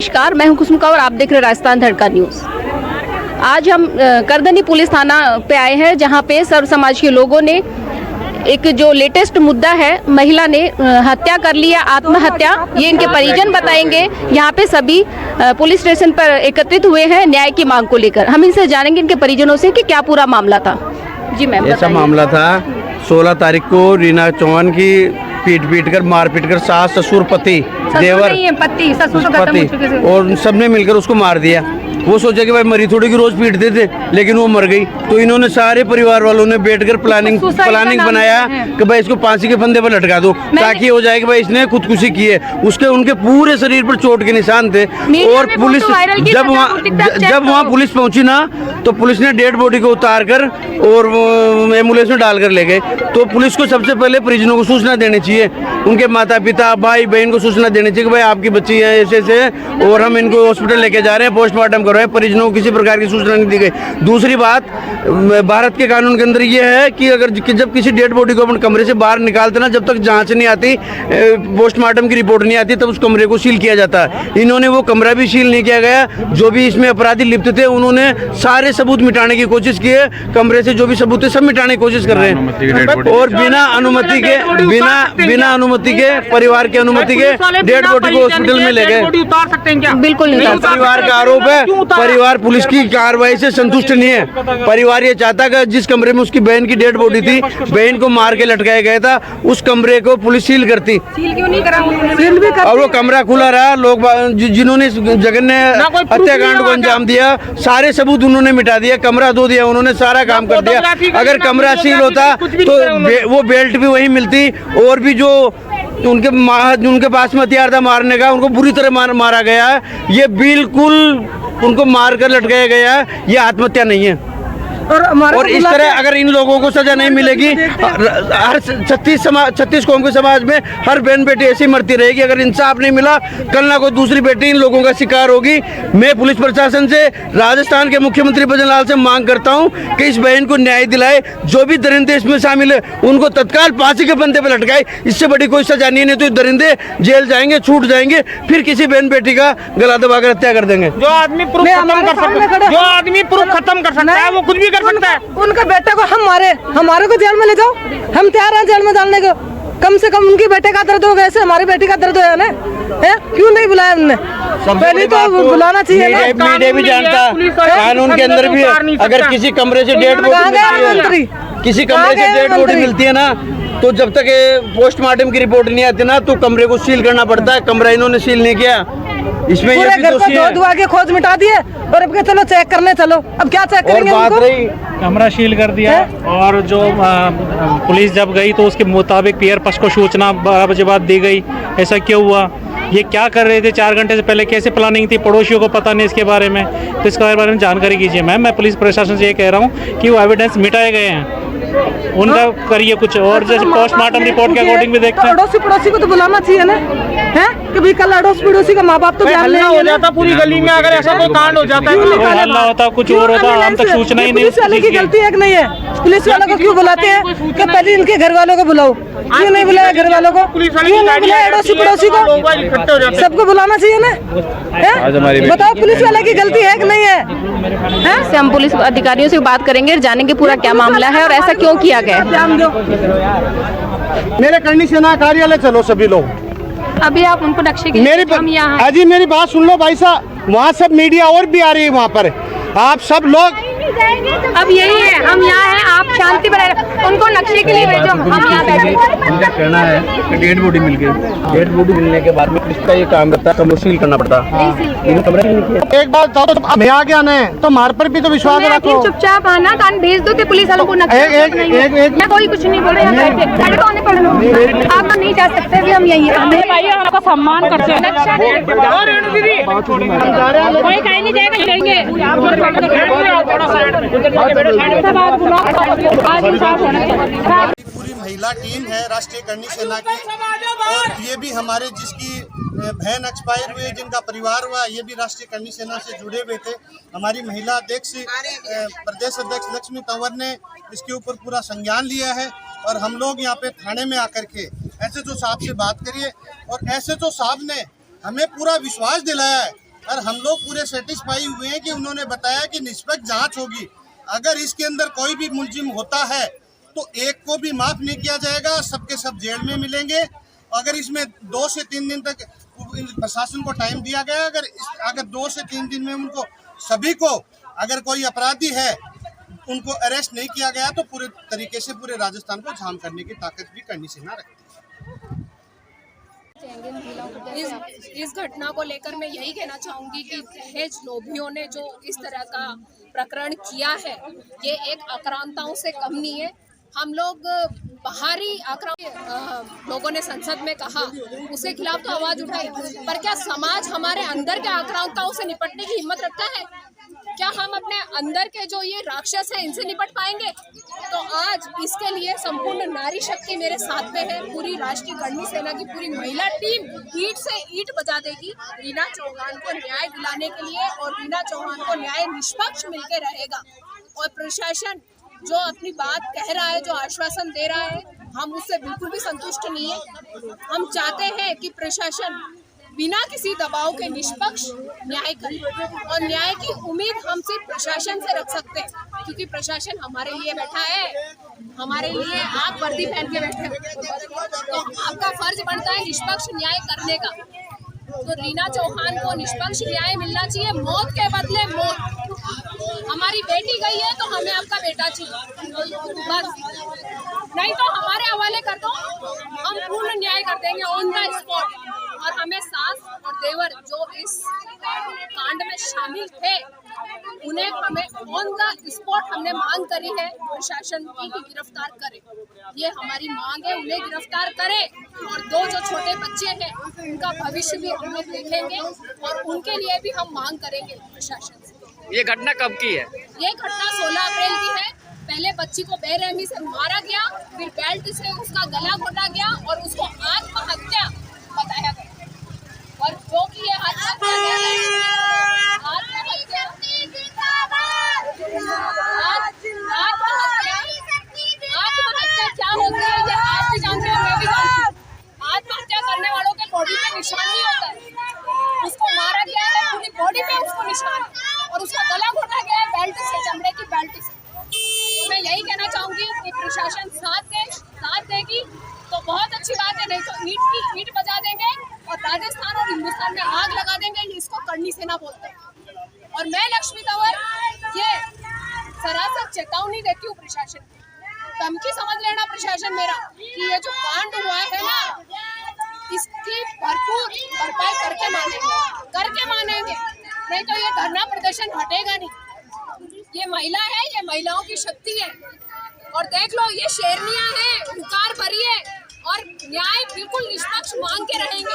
नमस्कार, मैं हूं कुसुम कौर, आप देख रहे हैं राजस्थान धड़का न्यूज़। आज हम करधनी पुलिस थाना पे आए हैं, जहां पे सर्व समाज के लोगों ने एक जो लेटेस्ट मुद्दा है, महिला ने हत्या कर लिया, आत्महत्या, ये इनके परिजन बताएंगे। यहाँ पे सभी पुलिस स्टेशन पर एकत्रित हुए हैं न्याय की मांग को लेकर। हम इनसे जानेंगे इनके परिजनों से कि क्या पूरा मामला था। जी मैम, ऐसा मामला था 16 तारीख को रीना चौहान की पीट कर मार पीट कर सास ससुर पति देवर पति ससुर और सबने मिलकर उसको मार दिया। वो सोचा कि भाई मरी थोड़ी की रोज पीटते थे, लेकिन वो मर गई। तो इन्होंने सारे परिवार वालों ने बैठकर प्लानिंग बनाया कि भाई इसको फांसी के फंदे पर लटका दो, ताकि हो जाए कि भाई इसने खुदकुशी की है। उसके उनके पूरे शरीर पर चोट के निशान थे। और पुलिस जब वहाँ पुलिस पहुंची ना, तो पुलिस ने डेड बॉडी को उतार कर और एम्बुलेंस में डालकर ले गए। तो पुलिस को सबसे पहले परिजनों को सूचना देनी चाहिए, उनके माता पिता भाई बहन को सूचना देनी चाहिए कि भाई आपकी बच्ची है ऐसे ऐसे और हम इनको हॉस्पिटल लेके जा रहे हैं, पोस्टमार्टम कर रहे हैं। परिजनों को किसी प्रकार की सूचना नहीं दी गई। दूसरी बात, भारत के कानून के अंदर ये है कि अगर जब किसी डेड बॉडी को अपन कमरे से बाहर निकालते ना, जब तक जांच नहीं आती, पोस्टमार्टम की रिपोर्ट नहीं आती, तब उस कमरे को सील किया जाता है। इन्होंने वो कमरा भी सील नहीं किया गया। जो भी इसमें अपराधी लिप्त थे, उन्होंने सारे सबूत मिटाने की कोशिश की है। कमरे से जो भी सबूत थे सब मिटाने की कोशिश कर रहे हैं, और बिना अनुमति के परिवार की अनुमति के डेड बॉडी को हॉस्पिटल में ले गए। उतार सकते हैं क्या? बिल्कुल नहीं। परिवार का आरोप है, परिवार पुलिस की कार्रवाई से संतुष्ट नहीं है। परिवार ये चाहता कि जिस कमरे में उसकी बहन की डेड बॉडी थी, बहन को मार के लटकाया गया था, उस कमरे को पुलिस सील करती। सील क्यों नहीं करा? और वो कमरा खुला रहा। लोग जिन्होंने जगन्य हत्याकांड को अंजाम दिया, सारे सबूत उन्होंने मिटा दिया, कमरा धो दिया, उन्होंने सारा काम कर दिया। अगर कमरा सील होता तो वो बेल्ट भी वही मिलती, और भी जो उनके पास में हथियार था मारने का, उनको बुरी तरह मारा गया है। ये बिल्कुल उनको मार कर लटकाया गया है, ये आत्महत्या नहीं है। और इस तरह अगर इन लोगों को सजा नहीं मिलेगी, हर 36 कौम के समाज में हर बहन बेटी ऐसी मरती रहेगी। अगर इंसाफ नहीं मिला, कल ना कोई दूसरी बेटी इन लोगों का शिकार होगी। मैं पुलिस प्रशासन से, राजस्थान के मुख्यमंत्री भजन लाल से मांग करता हूं कि इस बहन को न्याय दिलाए। जो भी दरिंदे इसमें शामिल है, उनको तत्काल फांसी के फंदे पर लटकाए। इससे बड़ी कोई सजा नहीं है, नहीं तो दरिंदे जेल जाएंगे, छूट जाएंगे, फिर किसी बहन बेटी का गला दबाकर हत्या कर देंगे। जो आदमी प्रूफ खत्म कर सकता है, वो कुछ भी कर सकता है। उनके बेटे को हम हमारे को जेल में ले जाओ, हम तैयार हैं जेल में डालने को। कम से कम उनके बेटे का दर्द हो, वैसे हमारी बेटी का दर्द है ना, क्यों नहीं बुलाया उनने? पहले तो बुलाना चाहिए ना। मीडिया भी जानता, कानून के अंदर भी है। अगर किसी कमरे से डेड बॉडी मिलती है ना, तो जब तक पोस्टमार्टम की रिपोर्ट नहीं आती ना, तो कमरे को सील करना पड़ता है। कमरा इन्होंने सील नहीं किया, इसमें ये भी दोषी है। धो के खोज मिटा दिए और अब चलो चेक करने चलो। अब क्या चेक करेंगे? और बात रही, कमरा सील कर दिया और जो पुलिस जब गई तो उसके मुताबिक पियर पक्ष को सूचना 12 बजे बाद दी गई। ऐसा क्यों हुआ? ये क्या कर रहे थे 4 घंटे से पहले? कैसे प्लानिंग थी? पड़ोसियों को पता नहीं इसके बारे में, तो इसके बारे में जानकारी कीजिए मैम। मैं पुलिस प्रशासन से ये कह रहा हूँ कि वो एविडेंस मिटाए गए हैं, उनका करिए कुछ और। जैसे पोस्टमार्टम रिपोर्ट के अकॉर्डिंग भी देखते हैं। अड़ोसी पड़ोसी को तो बुलाना चाहिए ना, है कि कल अड़ोस पड़ोसी का माँ बाप तो हल्ला हो जाता पूरी गली में। अगर ऐसा कोई कांड हो जाता है, हल्ला होता, कुछ और होता, हम तक सूचना ही नहीं। पुलिस वाले की गलती है कि नहीं है? पुलिस वालों को क्यों बुलाते हैं कि पहले इनके घर वालों को बुलाओ? क्यों नहीं बुलाया घर वालों को? क्यों नहीं बुलाया अड़ोसी पड़ोसी को? सबको बुलाना चाहिए ना। बताओ पुलिस वाले की गलती है कि नहीं है? से हम पुलिस अधिकारियों से बात करेंगे, जानेंगे पूरा क्या मामला है और ऐसा क्यों किया गया। मेरे करनी सेना कार्यालय चलो सभी लोग। अभी आप उनको नक्शे की अजी मेरी बात सुन लो भाई साहब, वहाँ सब मीडिया और भी आ रही है वहाँ पर। आप सब लोग अब यही है, हम यहाँ हैं, आप शांति बनाए रखें। उनको नक्शे के लिए भेजो, हम यहाँ बैठे। उनका कहना है कि डेड बॉडी मिल गई। डेड बॉडी मिलने के बाद में इसका ये काम करता है, कमरा सील करना पड़ता है। एक बात बताओ, तो मैं आ गया ना, तो मार पर भी तो विश्वास रखो। चुपचाप आना, कान भेज दो पुलिस वालों को। मैं कोई कुछ नहीं बोल रही, आप तो नहीं जा सकते, भी हम यही आपका सम्मान करते हैं। कोई कहीं नहीं जाएगा, पूरी महिला टीम है राष्ट्रीय करनी सेना की, और ये भी हमारे जिसकी बहन एक्सपायर हुए, जिनका परिवार हुआ, ये भी राष्ट्रीय करनी सेना से जुड़े हुए थे। हमारी महिला अध्यक्ष प्रदेश अध्यक्ष लक्ष्मी तंवर ने इसके ऊपर पूरा संज्ञान लिया है, और हम लोग यहाँ पे थाने में आकर के SHO साहब से बात करिए, और SHO साहब ने हमें पूरा विश्वास दिलाया है और हम लोग पूरे सेटिस्फाई हुए हैं कि उन्होंने बताया कि निष्पक्ष जांच होगी। अगर इसके अंदर कोई भी मुलजिम होता है तो एक को भी माफ नहीं किया जाएगा, सबके सब जेल में मिलेंगे। अगर इसमें 2 से 3 दिन तक प्रशासन को टाइम दिया गया, अगर 2 से 3 दिन में उनको सभी को, अगर कोई अपराधी है उनको अरेस्ट नहीं किया गया तो पूरे तरीके से पूरे राजस्थान को जाम करने की ताकत भी करनी सेना रखती है। इस घटना को लेकर मैं यही कहना चाहूँगी कि दहेज लोभियों ने जो इस तरह का प्रकरण किया है, ये एक आक्रांताओं से कम नहीं है। हम लोग बाहरी आक्रांत लोगों ने संसद में कहा, उसके खिलाफ तो आवाज उठाई, पर क्या समाज हमारे अंदर के आक्रांताओं से निपटने की हिम्मत रखता है? क्या हम अपने अंदर के जो ये राक्षस हैं इनसे निपट पाएंगे? तो आज इसके लिए संपूर्ण नारी शक्ति मेरे साथ में है। पूरी राष्ट्रीय करणी सेना की पूरी महिला टीम ईंट से ईंट बजा देगी रीना चौहान को न्याय दिलाने के लिए, और रीना चौहान को न्याय निष्पक्ष मिलकर रहेगा। और प्रशासन जो अपनी बात कह रहा है, जो आश्वासन दे रहा है, हम उससे बिल्कुल भी संतुष्ट नहीं है। हम चाहते हैं कि प्रशासन बिना किसी दबाव के निष्पक्ष न्याय करे, और न्याय की उम्मीद हम सिर्फ प्रशासन से रख सकते हैं, क्योंकि प्रशासन हमारे लिए बैठा है, हमारे लिए आप वर्दी पहन के बैठे हो, तो आपका फर्ज बनता है निष्पक्ष न्याय करने का। तो रीना चौहान को निष्पक्ष न्याय मिलना चाहिए, मौत के बदले मौत। हमारी बेटी गई है तो हमें आपका बेटा चाहिए बस, नहीं तो हमारे हवाले कर दो, हम पूर्ण न्याय कर देंगे ऑन द स्पॉट। और हमें सास और देवर जो इस कांड में शामिल थे, उन्हें हमें ऑन द स्पॉट हमने मांग करी है प्रशासन की कि गिरफ्तार करे। ये हमारी मांग है, उन्हें गिरफ्तार करे। और 2 जो छोटे बच्चे हैं उनका भविष्य भी हम लोग देखेंगे, और उनके लिए भी हम मांग करेंगे प्रशासन से। ये घटना कब की है? ये घटना 16 अप्रैल की है। पहले बच्ची को बेरहमी से मारा गया, फिर बेल्ट से उसका गला घोटा गया और उसको आत्महत्या बताया गया। और जो कि ये आत्महत्या क्या होती है ये आप भी जानते हो, मैं भी जानती हूँ। आत्महत्या करने वालों के बॉडी पे निशान नहीं होता है, उसको मारा गया है, पूरी बॉडी पे उसको निशान, और उसका गला घोटा गया है बेल्ट से, चमड़े की बेल्ट से। तो मैं यही कहना चाहूंगी कि प्रशासन साथ देगी तो बहुत अच्छी बात है, नहीं तो ईंट की ईंट बजा देंगे और राजस्थान और हिंदुस्तान में आग लगा देंगे। इसको करणी सेना बोलते हैं। और मैं लक्ष्मी तंवर ये सरासर चेतावनी देती हूँ प्रशासन की, धमकी समझ लेना प्रशासन मेरा, कि ये जो कांड हुआ है ना, इसकी भरपूर भरपाई करके मानेंगे, नहीं तो ये धरना प्रदर्शन हटेगा नहीं। ये महिला है, ये महिलाओं की शक्ति है, और देख लो ये शेरनियां हैं, हुंकार भरी है, और न्याय बिल्कुल निष्पक्ष मांग के रहेंगे।